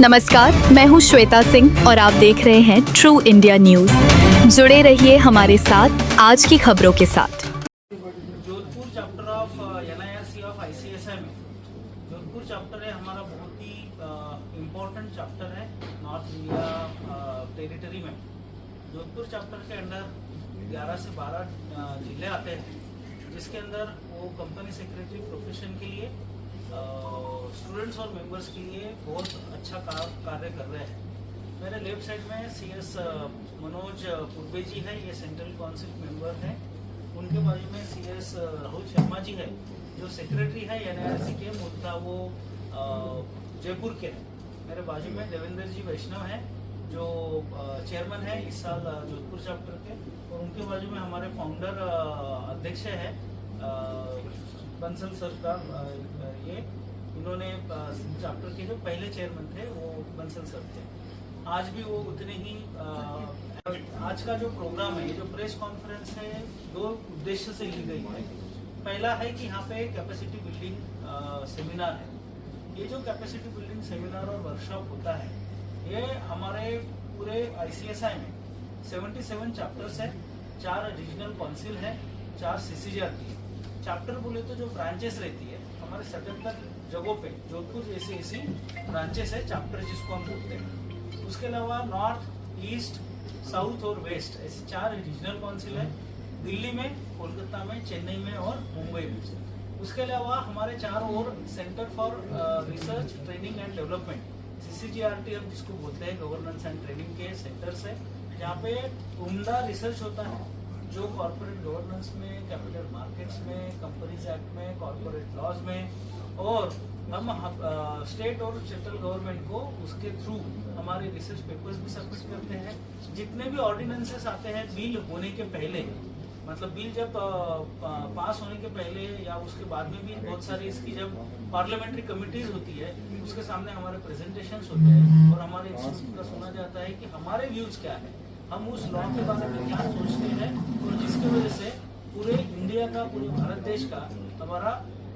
नमस्कार, मैं हूं श्वेता सिंह और आप देख रहे हैं ट्रू इंडिया न्यूज। जुड़े रहिए हमारे साथ आज की खबरों के साथ। Jodhpur chapter of NIRC of ICSI में जोधपुर चैप्टर है हमारा बहुत ही इम्पोर्टेंट चैप्टर है नॉर्थ इंडिया टेरिटरी में। जोधपुर चैप्टर के अंदर 11 से 12 जिले आते हैं, जिसके अंदर वो कंपनी सेक्रेटरी प्रोफेशन के लिए स्टूडेंट्स और मेंबर्स के लिए बहुत अच्छा कार्य कर रहे हैं। मेरे लेफ्ट साइड में CS मनोज पुर्बे जी है, ये सेंट्रल काउंसिल मेंबर है। उनके बाजू में CS राहुल शर्मा जी है, जो सेक्रेटरी है NIRC के, मुद्दा वो जयपुर के हैं। मेरे बाजू में देवेंद्र जी वैष्णव है, जो चेयरमैन है इस साल जोधपुर चैप्टर के, और उनके बाजू में हमारे फाउंडर अध्यक्ष है बंसल सर का। ये इन्होंने चैप्टर के जो पहले चेयरमैन थे वो बंसल सर थे। आज भी वो उतने ही आज का जो प्रोग्राम है, जो प्रेस कॉन्फ्रेंस है, दो उद्देश्य से ली गई है। पहला है कि यहाँ पे कैपेसिटी बिल्डिंग सेमिनार है। ये जो कैपेसिटी बिल्डिंग सेमिनार और वर्कशॉप होता है, ये हमारे पूरे ICSI में 77 चैप्टर्स है, 4 रीजनल काउंसिल है, 4 CCG आती है। चैप्टर बोले तो जो ब्रांचेस रहती है हमारे 77 जगहों पे जोधपुर जैसे ऐसी ब्रांचेस है, चैप्टर जिसको हम बोलते हैं। उसके अलावा नॉर्थ, ईस्ट, साउथ और वेस्ट ऐसी 4 रीजनल काउंसिल है, दिल्ली में, कोलकाता में, चेन्नई में और मुंबई में। उसके अलावा हमारे 4 और centre for research training and development CCGRT हम जिसको बोलते हैं, गवर्नेंस एंड ट्रेनिंग के सेंटर्स है, जहाँ पे उम्दा रिसर्च होता है जो कॉर्पोरेट गवर्नेंस में, कैपिटल मार्केट्स में, कंपनीज एक्ट में, कॉर्पोरेट लॉज में, और हम स्टेट और सेंट्रल गवर्नमेंट को उसके थ्रू हमारे रिसर्च पेपर्स भी सबमिट करते हैं। जितने भी ऑर्डिनेंसेस आते हैं बिल होने के पहले, मतलब बिल जब पास होने के पहले या उसके बाद में भी बहुत सारी इसकी जब पार्लियामेंट्री कमिटीज होती है, उसके सामने हमारे प्रेजेंटेशंस होते हैं और हमारे इंस्टीट्यूट का सुना जाता है कि हमारे व्यूज क्या है, हम उस लॉ के बारे में क्या सोचते हैं, और जिसकी वजह से पूरे इंडिया का, पूरे भारत देश का हमारा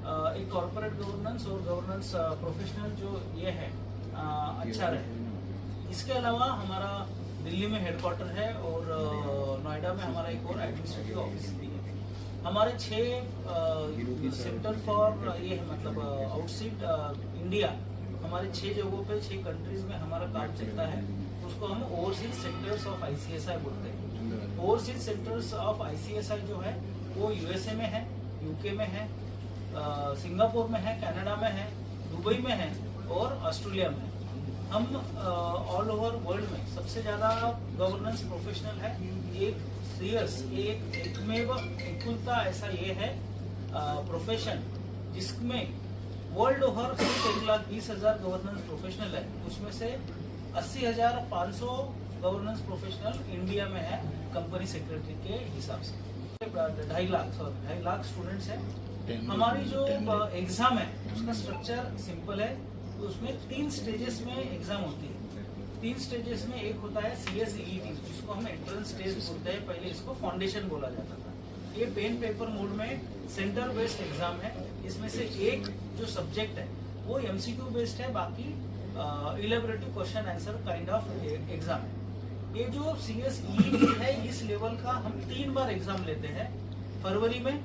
एक कॉर्पोरेट गवर्नेंस और गवर्नेंस प्रोफेशनल जो ये है अच्छा रहे। इसके अलावा हमारा दिल्ली में हेडक्वार्टर है और नोएडा में हमारा एक और एडमिनिस्ट्रेटिव ऑफिस भी है। हमारे 6 सेंटर फॉर ये मतलब आउटसाइड इंडिया, हमारे 6 जगहों पे 6 कंट्रीज में हमारा कार्ड चलता है, उसको हम ओवरसीज सेंटर्स ऑफ ICSI बोलते हैं। ओवरसीज सेंटर्स ऑफ ICSI जो है वो USA में है, UK में है, सिंगापुर में है, कनाडा में है, दुबई में है और ऑस्ट्रेलिया में है। हम ऑल ओवर वर्ल्ड में सबसे ज्यादा गवर्नेंस प्रोफेशनल है। एक CS एकमेव ऐसा ये है प्रोफेशन जिसमें वर्ल्ड ओवर 1,20,000 गवर्नेंस प्रोफेशनल है, उसमें से 80,500 गवर्नेंस प्रोफेशनल इंडिया में है कंपनी सेक्रेटरी के हिसाब से। 2.5 लाख स्टूडेंट्स है। हमारी जो एग्जाम है उसका स्ट्रक्चर सिंपल है, तो उसमें 3 स्टेजेस में एग्जाम होती है। 3 स्टेजेस में एक होता है CSEET, जिसको हम एंट्रेंस टेस्ट बोलते हैं, पहले इसको फाउंडेशन बोला जाता था। ये पेन पेपर मोड में सेंटर बेस्ड एग्जाम है। इसमें से एक जो सब्जेक्ट है वो MCQ बेस्ड है, बाकी elaborative question answer kind of exam है। ये जो CSEET है, इस लेवल का हम 3 बार एग्जाम लेते हैं, फरवरी में,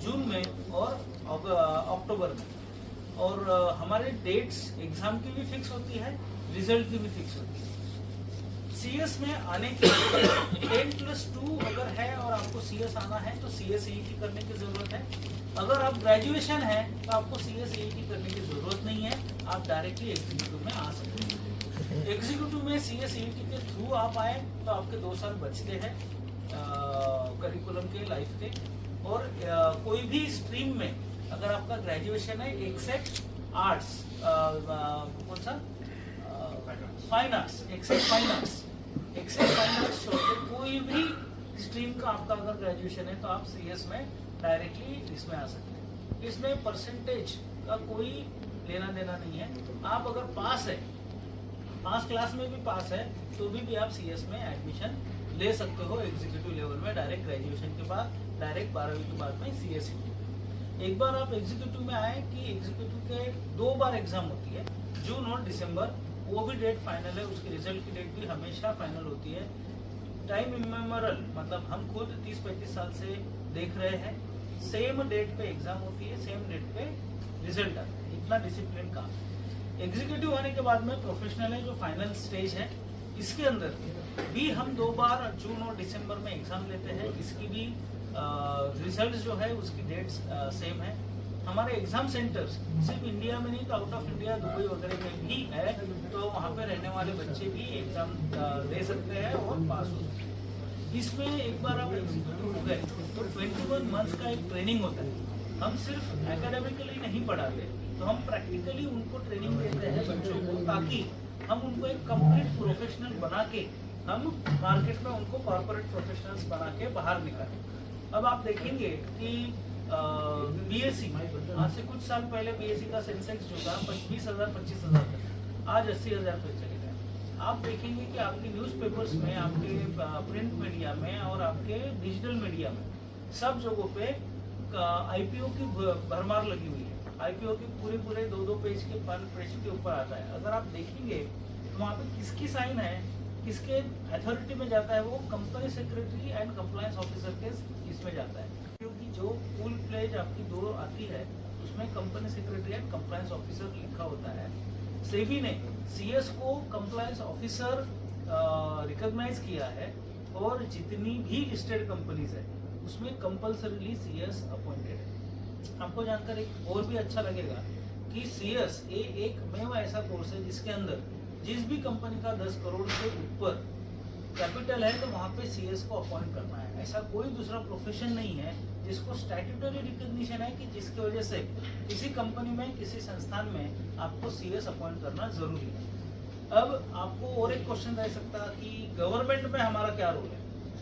जून में और अक्टूबर में। और हमारे डेट्स एग्जाम की भी फिक्स होती है, रिजल्ट की भी फिक्स होती है। CS में आने के लिए 10+2 अगर है और आपको CS आना है तो CSEET करने की जरूरत है। अगर आप ग्रेजुएशन है तो आपको CSEET करने की जरूरत नहीं है, आप डायरेक्टली एग्जीक्यूटिव में आ सकते हैं। एग्जीक्यूटिव में CSEET के थ्रू आप आए तो आपके 2 साल बचते हैं करिकुलम के, लाइफ के। और कोई भी स्ट्रीम में अगर आपका ग्रेजुएशन है, एक्सेप्ट आर्ट्स, कौन सा, fine arts, except fine arts छोड़ के कोई भी स्ट्रीम का आपका अगर ग्रेजुएशन है तो आप CS में डायरेक्टली इसमें आ सकते हैं। इसमें परसेंटेज का कोई लेना देना नहीं है। आप अगर पास है, पास क्लास में भी पास है, तो भी आप CS में एडमिशन ले सकते हो एग्जीक्यूटिव लेवल में, डायरेक्ट ग्रेजुएशन के बाद, डायरेक्ट 12वीं के बाद में CSEET। एक बार आप एग्जीक्यूटिव में आए कि एग्जीक्यूटिव के 2 बार एग्जाम होती है, जून और दिसंबर, वो भी डेट फाइनल है, उसके रिजल्ट की डेट भी हमेशा फाइनल होती है। टाइम इमेमोरल, मतलब हम खुद 30-35 साल से देख रहे हैं, सेम डेट पे एग्जाम होती है, सेम डेट पे रिजल्ट आता है। इतना डिसिप्लिन काम। एग्जीक्यूटिव होने के बाद में प्रोफेशनल है, जो फाइनल स्टेज है। इसके अंदर भी हम 2 बार जून और दिसंबर में एग्जाम लेते हैं। इसकी भी रिजल्ट जो है उसकी डेट्स सेम है। हमारे एग्जाम सेंटर्स सिर्फ इंडिया में नहीं तो आउट ऑफ इंडिया दुबई वगैरह में भी है, तो वहाँ पे रहने वाले बच्चे भी एग्जाम दे सकते हैं और पास हो सकते हैं। इसमें एक बार आप एग्जीक्यूटिव हो गए तो 21 मंथ्स का एक ट्रेनिंग होता है। हम सिर्फ एकेडमिकली नहीं पढ़ाते, तो हम प्रैक्टिकली उनको ट्रेनिंग देते हैं बच्चों को, ताकि हम उनको एक कंप्लीट प्रोफेशनल बना के हम मार्केट में उनको कॉर्पोरेट प्रोफेशनल्स बना के बाहर निकालें। अब आप देखेंगे कि बीएससी आज से कुछ साल पहले बीएससी का सेंसेक्स जो था 20,000-25,000 था, आज 80,000 पे चले गए। आप देखेंगे कि आपके न्यूज़पेपर्स में, आपके प्रिंट मीडिया में और आपके डिजिटल मीडिया में सब जगहों पे आईपीओ की भरमार लगी हुई है। आईपीओ के पूरे 2-2 पेज के पेज के ऊपर आता है। अगर आप देखेंगे तो वहाँ पे किसकी साइन है, किसके अथॉरिटी में जाता है, वो company secretary and compliance officer के इसमें जाता है। क्योंकि जो फुल प्लेज आपकी 2 आती है उसमें company secretary and compliance officer लिखा होता है। सेबी ने सीएस को कंप्लायंस ऑफिसर रिकॉग्नाइज किया है, और जितनी भी लिस्टेड कंपनीज है उसमें कंपल्सरीली सीएस अपॉइंटेड है। आपको जानकर एक और भी अच्छा लगेगा कि सीएस एक मेवा ऐसा कोर्स है जिसके अंदर जिस भी कंपनी का 10 करोड़ से ऊपर कैपिटल है तो वहाँ पे सीएस को अपॉइंट करना है। ऐसा कोई दूसरा प्रोफेशन नहीं है जिसको स्टैट्यूटरी रिकॉग्निशन है कि जिसकी वजह से किसी कंपनी में, किसी संस्थान में आपको सीएस अपॉइंट करना जरूरी है। अब आपको और एक क्वेश्चन रह सकता कि गवर्नमेंट में हमारा क्या रोल है?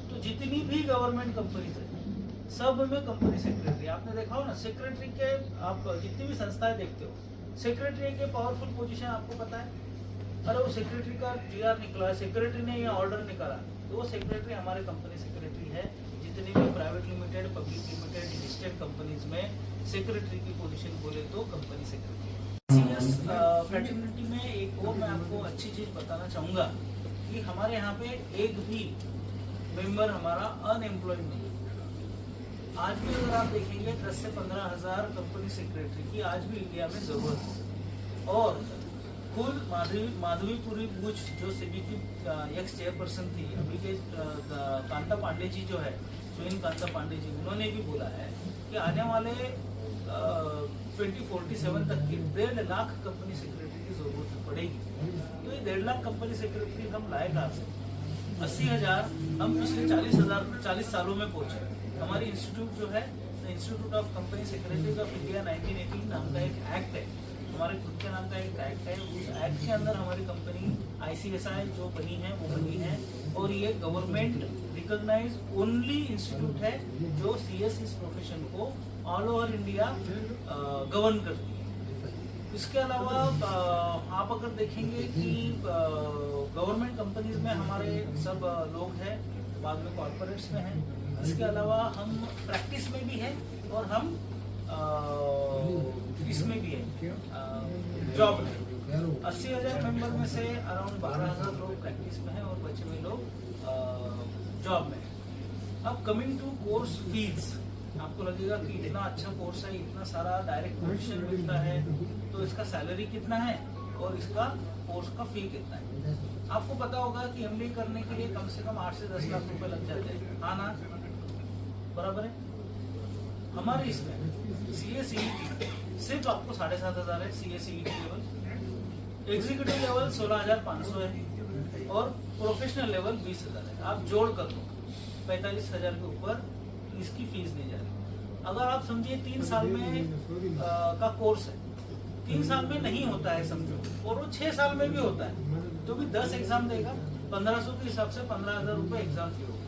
तो जितनी भी गवर्नमेंट कंपनीज है सब में कंपनी सेक्रेटरी, आपने देखा हो ना, सेक्रेटरी के आप जितनी भी संस्थाएं देखते हो, सेक्रेटरी के पावरफुल पोजीशन आपको पता है। अरे वो सेक्रेटरी का जीआर निकला, सेक्रेटरी ने या ऑर्डर निकाला, तो वो सेक्रेटरी हमारे कंपनी सेक्रेटरी है। जितनी भी private limited, public limited, listed companies में सेक्रेटरी की पोजीशन बोले तो कंपनी सेक्रेटरी। सीएस फ्रेटर्निटी में एक और मैं आपको अच्छी चीज बताना चाहूंगा कि हमारे यहाँ पे एक भी मेंबर हमारा अनएम्प्लॉयड नहीं है। आज भी अगर आप देखेंगे 10 से 15,000 कंपनी सेक्रेटरी की आज भी इंडिया में जरूरत है। और खुद माधवीपुरी बुच जो सेबी की एक्स चेयरपर्सन थी, अभी के कांता पांडे जी जो है, सुनील कांता पांडे जी, उन्होंने भी बोला है कि आने वाले 2047 तक के 1.5 लाख कंपनी सेक्रेटरी की जरूरत पड़ेगी। तो ये 1.5 लाख कंपनी सेक्रेटरी हम लाए कहाँ से? 80,000 हम पिछले 40 सालों में पहुंचे। हमारी इंस्टीट्यूट जो है, institute of company secretaries of India 1918 नाम का एक एक्ट है, हमारे खुद के नाम का एक एक्ट है। उस एक्ट के अंदर हमारी कंपनी ICSI जो बनी है वो बनी है, और ये गवर्नमेंट रिकॉग्नाइज ओनली इंस्टीट्यूट है जो सीएस इस प्रोफेशन को ऑल ओवर इंडिया गवर्न करती है। इसके अलावा आप अगर देखेंगे कि गवर्नमेंट कंपनीज में हमारे सब लोग हैं, बाद में कॉर्पोरेट्स में हैं। इसके अलावा हम प्रैक्टिस में भी हैं और हम इसमें भी है जॉब में। 80,000 मेंबर में से अराउंड 12,000 लोग प्रैक्टिस में हैं और बचे हुए लोग जॉब में हैं। अब कमिंग टू कोर्स फीस, आपको लगेगा कि इतना अच्छा कोर्स है, इतना सारा डायरेक्ट पोजीशन मिलता है, तो इसका सैलरी कितना है और इसका कोर्स का फी कितना है? आपको पता होगा कि MBA करने के लिए कम से कम 8 से 10 लाख रुपए लग जाते हैं। हाँ ना, बराबर है। हमारे इसमें CA-CET सिर्फ आपको 7,500 है, CA-CET लेवल, एग्जीक्यूटिव लेवल 16,500 है और प्रोफेशनल लेवल 20,000 है। आप जोड़ कर लो 45,000 के ऊपर इसकी फीस दी जा रही है। अगर आप समझिए 3 साल में का कोर्स है, 3 साल में नहीं होता है समझो, और वो 6 साल में भी होता है, तो भी 10 एग्जाम देगा, 1500 के हिसाब से 15,000 रुपए एग्जाम फी होगी।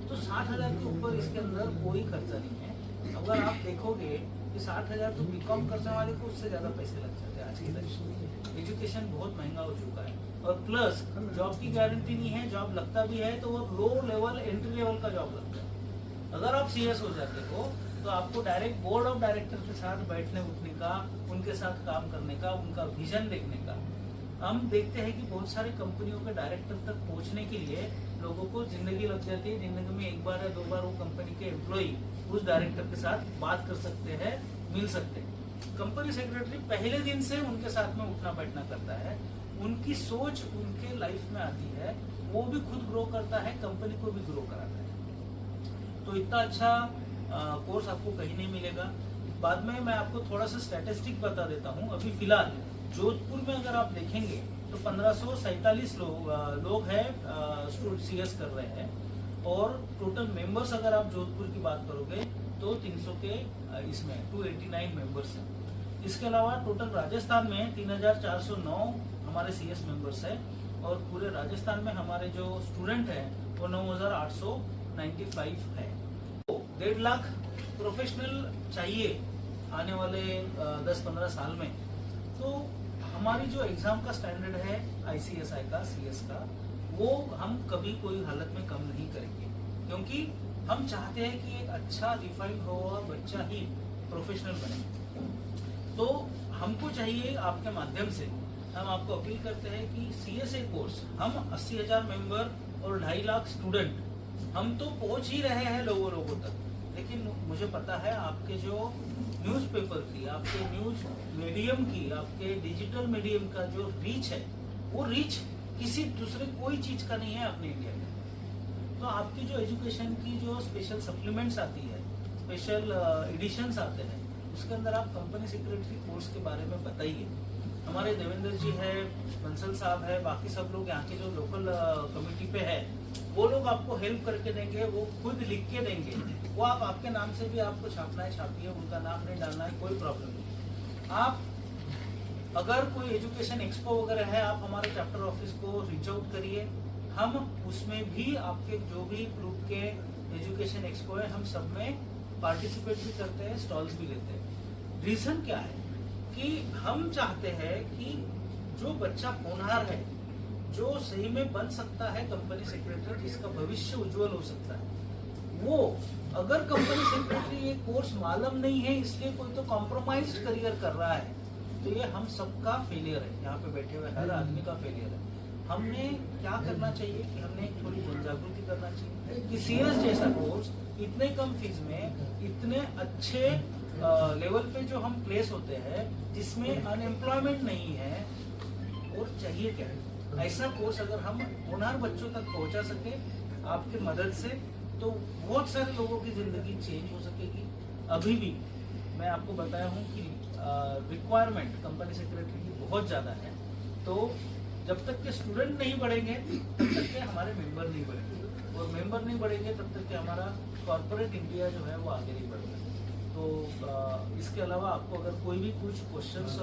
तो 60,000 के ऊपर इसके अंदर कोई खर्चा नहीं है। अगर आप देखोगे कि 60,000 तो बीकॉम करने वाले को उससे ज्यादा पैसे लग जाते हैं आज की तारीख में। एजुकेशन बहुत महंगा हो चुका है, और प्लस जॉब की गारंटी नहीं है। जॉब लगता भी है तो वो लो लेवल, एंट्री लेवल का जॉब लगता है। अगर आप CS हो जाते हो तो आपको डायरेक्ट बोर्ड ऑफ डायरेक्टर के साथ बैठने उठने का, उनके साथ काम करने का, उनका विजन देखने का हम देखते हैं कि बहुत सारे कंपनियों के डायरेक्टर तक पहुंचने के लिए लोगों को जिंदगी लग जाती है। जिंदगी में एक बार या दो बार वो कंपनी के एम्प्लॉय उस डायरेक्टर के साथ बात कर सकते हैं, मिल सकते हैं। कंपनी सेक्रेटरी पहले दिन से उनके साथ में उठना बैठना करता है, उनकी सोच उनके लाइफ में आती है, वो भी खुद ग्रो करता है, कंपनी को भी ग्रो कराता है। तो इतना अच्छा कोर्स आपको कहीं नहीं मिलेगा। बाद में मैं आपको थोड़ा सा स्टैटिस्टिक बता देता हूँ। अभी फिलहाल जोधपुर में अगर आप देखेंगे तो 1547 लोग हैं CS कर रहे हैं, और टोटल मेंबर्स अगर आप जोधपुर की बात करोगे तो 300 के इसमें 289 मेंबर्स हैं। इसके अलावा टोटल राजस्थान में 3409 हमारे CS मेंबर्स हैं, और पूरे राजस्थान में हमारे जो स्टूडेंट हैं वो 9895 है। 1.5 लाख प्रोफेशनल चाहिए आने वाले 10-15 साल में। तो हमारी जो एग्जाम का स्टैंडर्ड है ICSI का, CS का, वो हम कभी कोई हालत में कम नहीं करेंगे, क्योंकि हम चाहते हैं कि एक अच्छा रिफाइंड हुआ बच्चा ही प्रोफेशनल बने। तो हमको चाहिए, आपके माध्यम से हम आपको अपील करते हैं कि CSA कोर्स हम 80,000 मेंबर और 2.5 लाख स्टूडेंट हम तो पहुंच ही रहे हैं लोगों तक। लेकिन मुझे पता है आपके जो न्यूज़पेपर की, आपके न्यूज मीडियम की, आपके डिजिटल मीडियम का जो रीच है, वो रीच किसी दूसरे कोई चीज का नहीं है अपने इंडिया में। तो आपकी जो एजुकेशन की जो स्पेशल सप्लीमेंट्स आती है, स्पेशल एडिशंस आते हैं, उसके अंदर आप कंपनी सेक्रेटरी कोर्स के बारे में बताइए। हमारे देवेंद्र जी है, बंसल साहब है, बाकी सब लोग यहाँ के जो लोकल कमेटी पे है, वो लोग आपको हेल्प करके देंगे, वो खुद लिख के देंगे। वो आप आपके नाम से भी आपको छापना है छापिए, उनका नाम नहीं डालना है, कोई प्रॉब्लम नहीं। आप अगर कोई एजुकेशन एक्सपो वगैरह है, आप हमारे चैप्टर ऑफिस को रीच आउट करिए। हम उसमें भी आपके जो भी ग्रुप के एजुकेशन एक्सपो है, हम सब में पार्टिसिपेट भी करते हैं, स्टॉल्स भी लेते हैं। रीजन क्या है कि हम चाहते हैं कि जो बच्चा होनहार है, जो सही में बन सकता है कंपनी सेक्रेटरी, जिसका भविष्य उज्जवल हो सकता है, वो अगर कंपनी सेक्रेटरी ये कोर्स मालूम नहीं है, इसलिए कोई तो कॉम्प्रोमाइज्ड करियर कर रहा है, तो ये हम सबका फेलियर है। यहाँ पे बैठे हुए हर आदमी का फेलियर है। हमने क्या करना चाहिए कि हमने एक थोड़ी जन जागृति करना चाहिए कि CS जैसा कोर्स इतने कम फीस में इतने अच्छे लेवल पे जो हम प्लेस होते हैं, जिसमें अनएम्प्लॉयमेंट नहीं है, और चाहिए क्या है, ऐसा कोर्स अगर हम होनहार बच्चों तक पहुंचा सके आपकी मदद से, तो बहुत सारे लोगों की जिंदगी चेंज हो सकेगी। अभी भी मैं आपको बताया हूँ कि रिक्वायरमेंट कंपनी सेक्रेटरी की बहुत ज़्यादा है। तो जब तक के स्टूडेंट नहीं बढ़ेंगे तब तक के हमारे मेंबर नहीं बढ़ेंगे, और मेंबर नहीं बढ़ेंगे तब तक के हमारा कॉर्पोरेट इंडिया जो है वो आगे नहीं बढ़ेगा। तो इसके अलावा आपको अगर कोई भी कुछ क्वेश्चंस